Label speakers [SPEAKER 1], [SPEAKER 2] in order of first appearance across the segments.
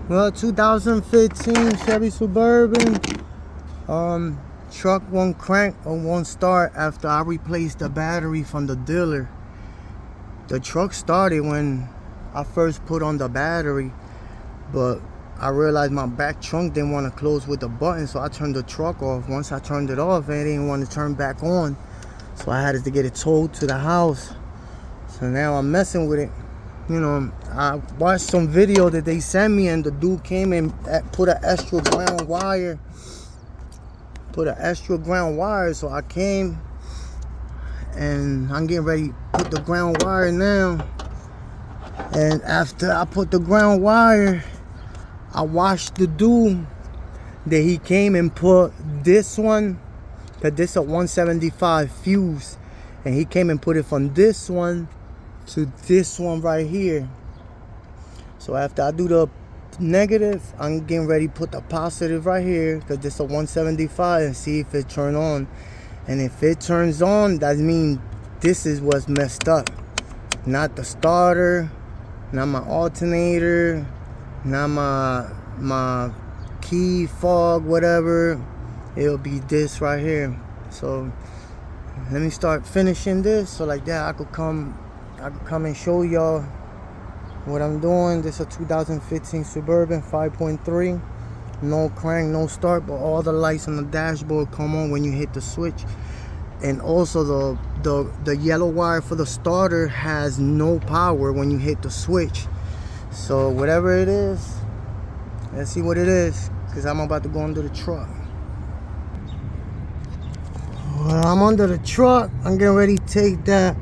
[SPEAKER 1] Well, 2015 Chevy Suburban. Truck won't crank or won't start after I replaced the battery from the dealer. The truck started when I first put on the battery, but I realized my back trunk didn't want to close with the button, so I turned the truck off. Once I turned it off, it didn't want to turn back on, so I had to get it towed to the house. So now I'm messing with it. You know, I watched some video that they sent me, and the dude came and put an extra ground wire. So I came and I'm getting ready to put the ground wire now. And after I put the ground wire, I watched the dude that he came and put this one, that this is a 175 fuse, and he came and put it from this one to this one right here. So after I do the negative, I'm getting ready to put the positive right here, because this is a 175, and see if it turns on. And if it turns on, that means this is what's messed up, not the starter, not my alternator, not my key fog, whatever. It'll be this right here. So let me start finishing this, so like that I could come and show y'all what I'm doing. This is a 2015 Suburban 5.3. No crank, no start, but all the lights on the dashboard come on when you hit the switch. And also the yellow wire for the starter has no power when you hit the switch. So whatever it is, let's see what it is, because I'm about to go under the truck. Well, I'm under the truck. I'm getting ready to take that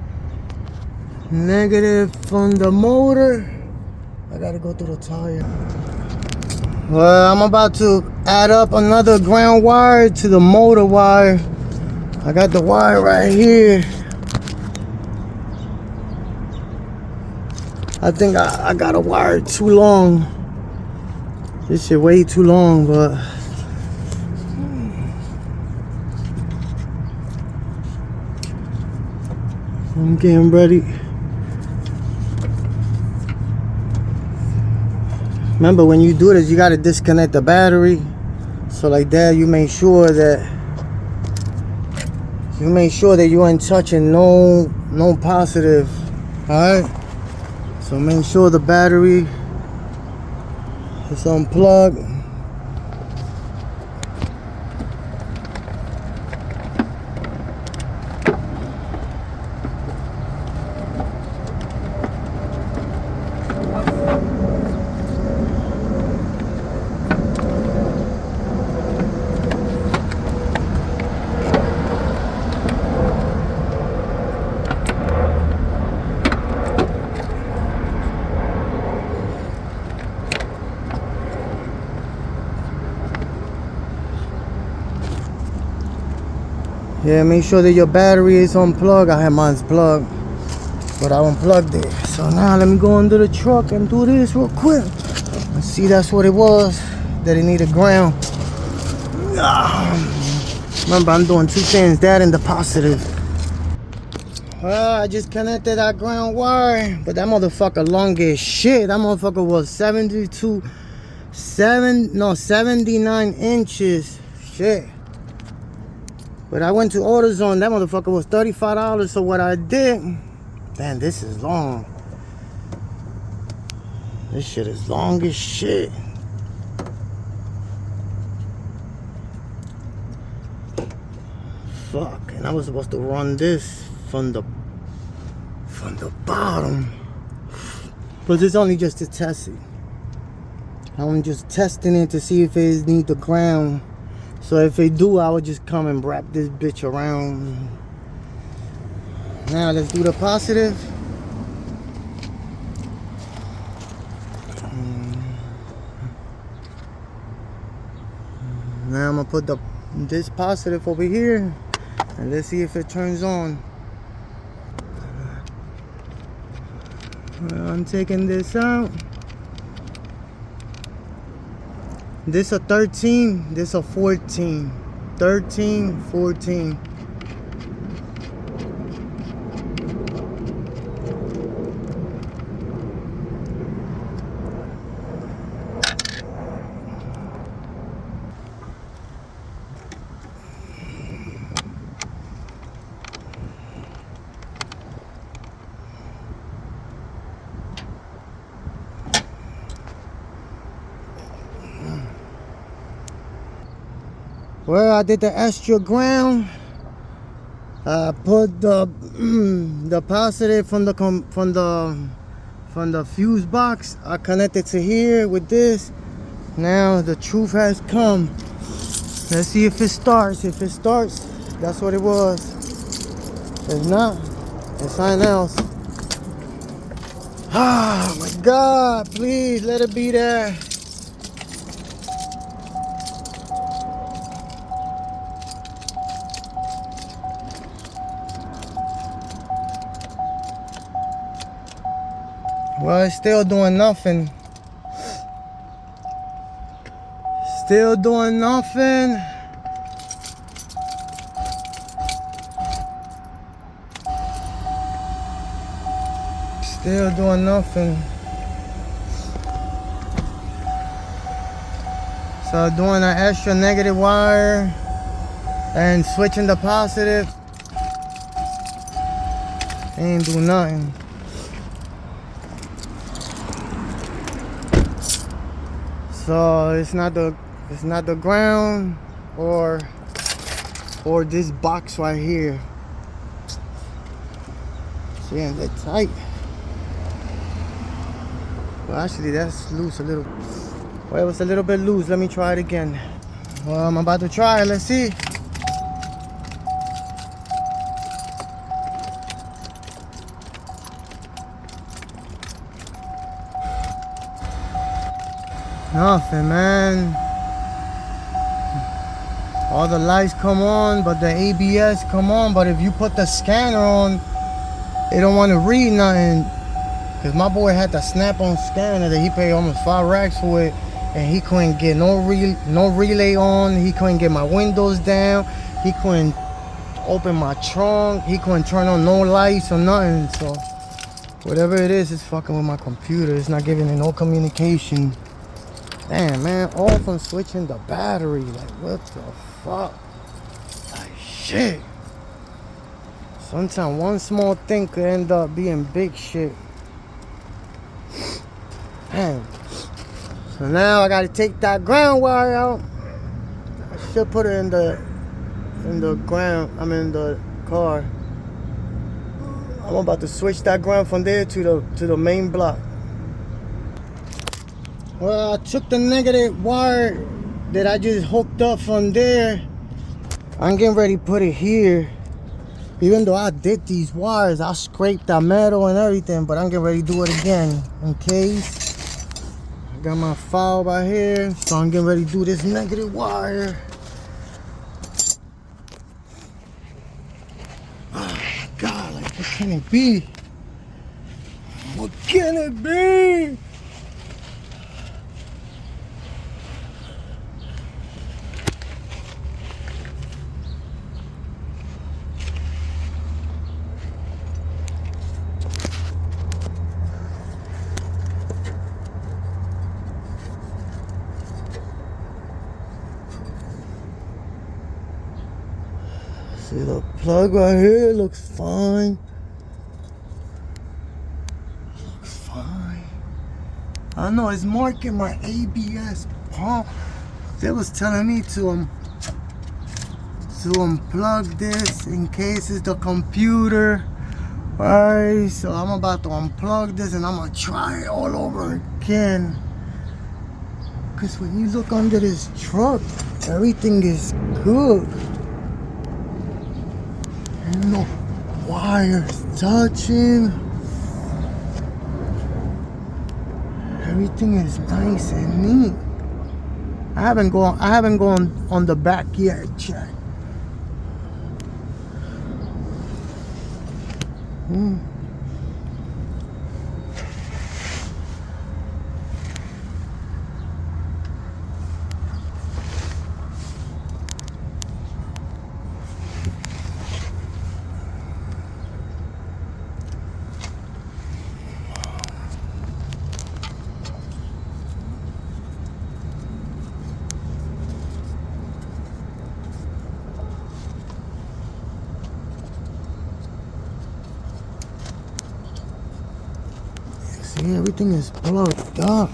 [SPEAKER 1] negative from the motor. I gotta go through the tire. Well, I'm about to add up another ground wire to the motor wire. I got the wire right here. I think I got a wire too long. This shit way too long, but I'm getting ready. Remember, when you do this, you gotta disconnect the battery. So like that, you make sure that you ain't touching no positive. Alright? So make sure the battery is unplugged. Yeah, make sure that your battery is unplugged. I have mine plugged, but I unplugged it. So now let me go under the truck and do this real quick. Let's see, that's what it was, that it needed ground. Remember, I'm doing two things, that and the positive. Well, I just connected that ground wire, but that motherfucker long as shit. That motherfucker was 79 inches. Shit. But I went to AutoZone, that motherfucker was $35. So what I did, damn, this is long. This shit is long as shit. Fuck, and I was supposed to run this from the bottom. But it's only just to test it. I'm just testing it to see if it needs the ground. So if they do, I would just come and wrap this bitch around. Now let's do the positive. Now I'm gonna put this positive over here, and let's see if it turns on. I'm taking this out. This a 13, this a 14. 13, 14. Well, I did the extra ground. I put the the positive from the fuse box. I connected to here with this. Now the truth has come. Let's see if it starts. If it starts, that's what it was. If not, it's something else. Oh my God, please let it be there. Well, it's still doing nothing. Still doing nothing. Still doing nothing. So doing an extra negative wire and switching the positive ain't do nothing. So it's not the ground or this box right here. See, and they're tight. Well, actually that's loose a little. Well, it was a little bit loose. Let me try it again. Well, I'm about to try it. Let's see. Nothing, man. All the lights come on, but the ABS come on. But if you put the scanner on, it don't want to read nothing. Cause my boy had the snap-on scanner that he paid almost 5 racks for it, and he couldn't get no relay on. He couldn't get my windows down. He couldn't open my trunk. He couldn't turn on no lights or nothing. So whatever it is, it's fucking with my computer. It's not giving it no communication. Damn, man, all from switching the battery. Like, what the fuck? Like, shit. Sometimes one small thing could end up being big shit. Damn. So now I gotta take that ground wire out. I should put it in the ground. I'm in the car. I'm about to switch that ground from there to the main block. Well, I took the negative wire that I just hooked up from there. I'm getting ready to put it here. Even though I did these wires, I scraped that metal and everything, but I'm getting ready to do it again in case. I got my file right here, so I'm getting ready to do this negative wire. Oh my God, like, what can it be? What can it be? See the plug right here looks fine. Looks fine. I know it's marking my ABS pump. They was telling me to unplug this in case it's the computer. Alright, so I'm about to unplug this and I'm gonna try it all over again. Cause when you look under this truck, everything is good. No wires touching. Everything is nice and neat. I haven't gone on the back yet. Check. See, everything is plugged up.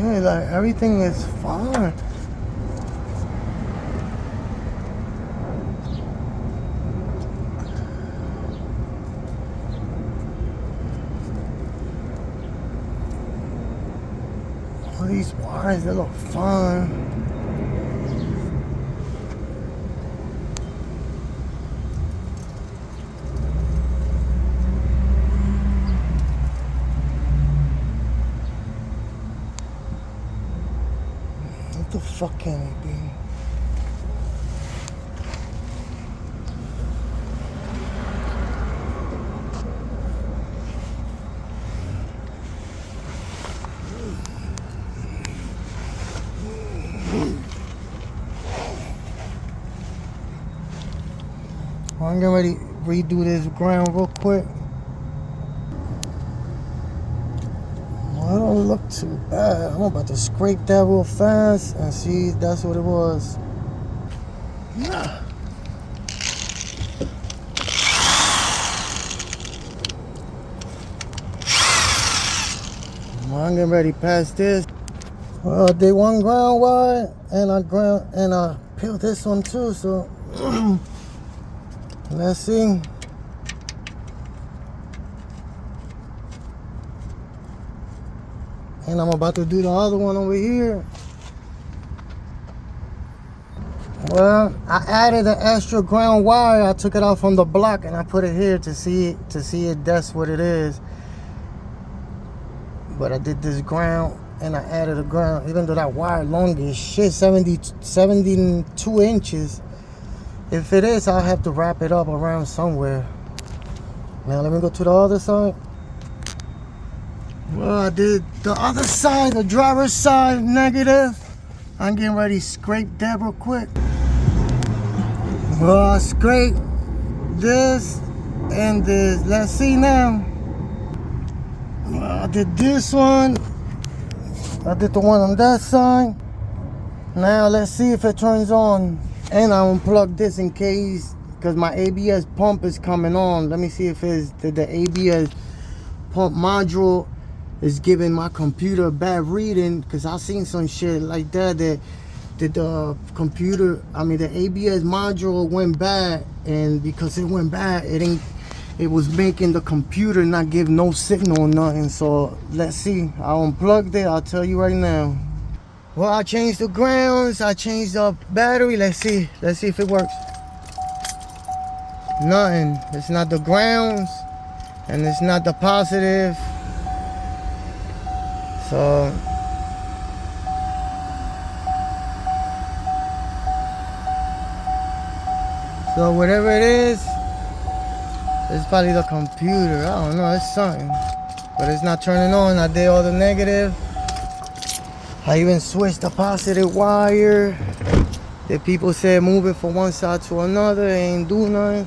[SPEAKER 1] Yeah, like everything is fine. All these wires, they look fine. What the fuck can it be? Well, I'm getting ready to redo this ground real quick. Well, it don't look too bad. I'm about to scrape that real fast and see if that's what it was. Well, I'm getting ready past this. Well, I did one ground wire and I peeled this one too, so let's see. And I'm about to do the other one over here. Well, I added an extra ground wire. I took it out from the block and I put it here to see it that's what it is. But I did this ground and I added a ground, even though that wire long as shit, 72 inches. If it is, I'll have to wrap it up around somewhere. Now let me go to the other side. Well, I did the other side, the driver's side, negative. I'm getting ready to scrape that real quick. Well, I scraped this and this. Let's see now. Well, I did this one. I did the one on that side. Now let's see if it turns on. And I unplugged this in case, because my ABS pump is coming on. Let me see if it's the ABS pump module is giving my computer a bad reading, because I've seen some shit like that the computer, I mean the ABS module went bad, and because it went bad, it was making the computer not give no signal or nothing. So let's see. I unplugged it, I'll tell you right now. Well, I changed the grounds, I changed the battery. Let's see if it works. Nothing. It's not the grounds and it's not the positive. So whatever it is, it's probably the computer. I don't know, it's something. But it's not turning on. I did all the negative. I even switched the positive wire. The people said move it from one side to another, it ain't do nothing.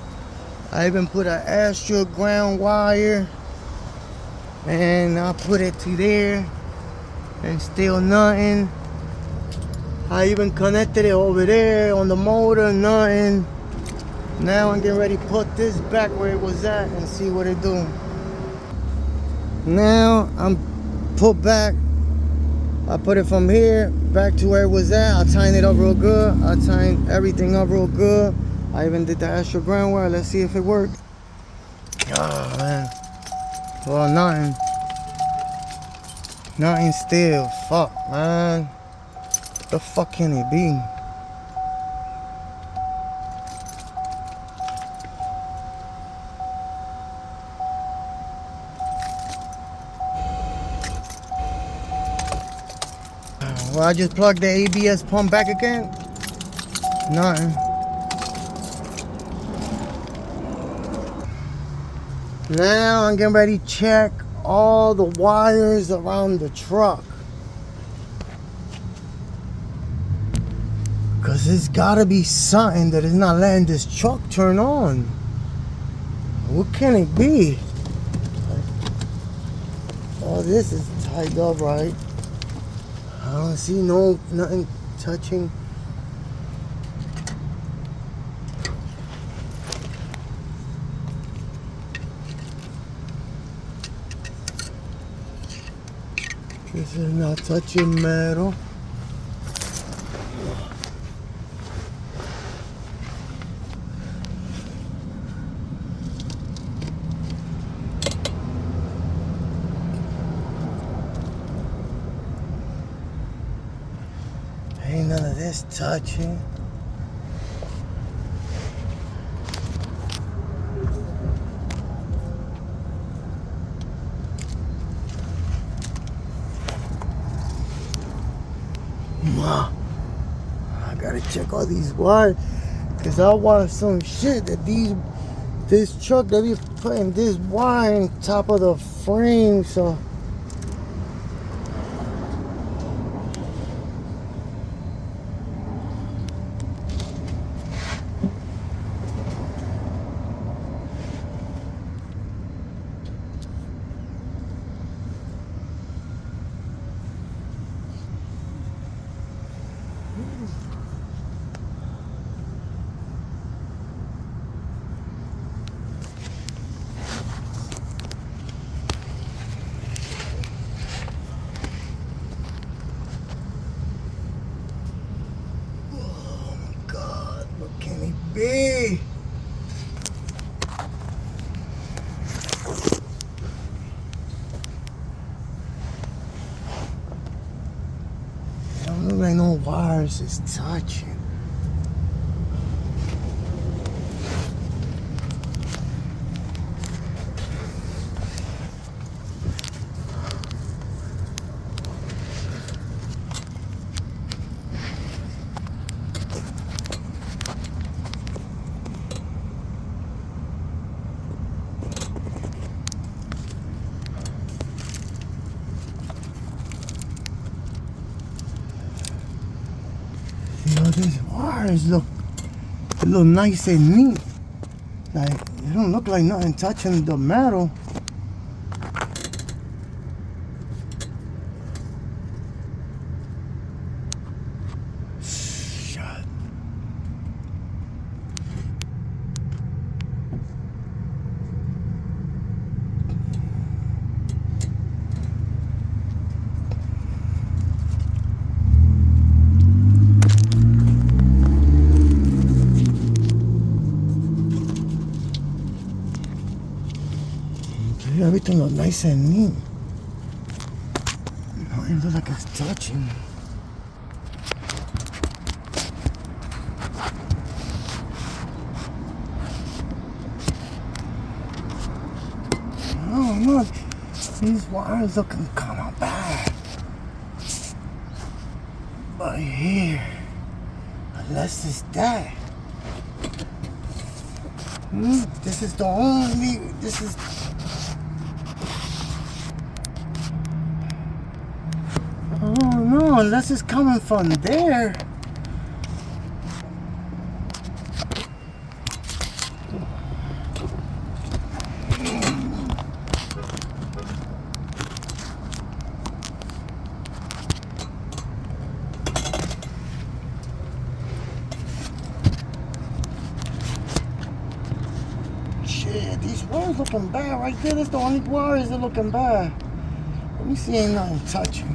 [SPEAKER 1] I even put an extra ground wire and I put it to there and still nothing. I even connected it over there on the motor, nothing. Now I'm getting ready to put this back where it was at and see what it do. Now I'm put back. I put it from here back to where it was at. I tightened it up real good. I tightened everything up real good. I even did the extra ground wire. Let's see if it worked. Oh man. Well, nothing. Nothing still. Fuck, man. What the fuck can it be? Well, I just plugged the ABS pump back again. Nothing. Now I'm getting ready to check all the wires around the truck. Cause there's gotta be something that is not letting this truck turn on. What can it be? Oh, this is tied up right. I don't see nothing touching. This is not touching metal. Ain't none of this touching. Ma, I gotta check all these wires, cause I want some shit that this truck, they be putting this wire on top of the frame, so. Be. Don't look like no wires is touching. You know, these wires look nice and neat. Like, it don't look like nothing touching the metal. Shut. Everything looks nice and neat. It looks like it's touching. Oh look, these wires looking kind of bad. But here, unless it's that. This is the only. This is. Oh no, unless it's coming from there. Shit, these wires looking bad right there. That's the only wires that looking bad. Let me see, ain't nothing touching.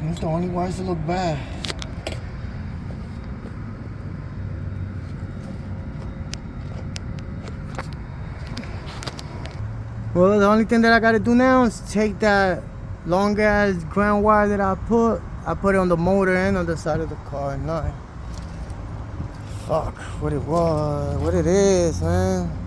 [SPEAKER 1] That's the only wires that look bad. Well, the only thing that I gotta do now is take that long ass ground wire that I put it on the motor and on the side of the car at night. Fuck, what it is, man.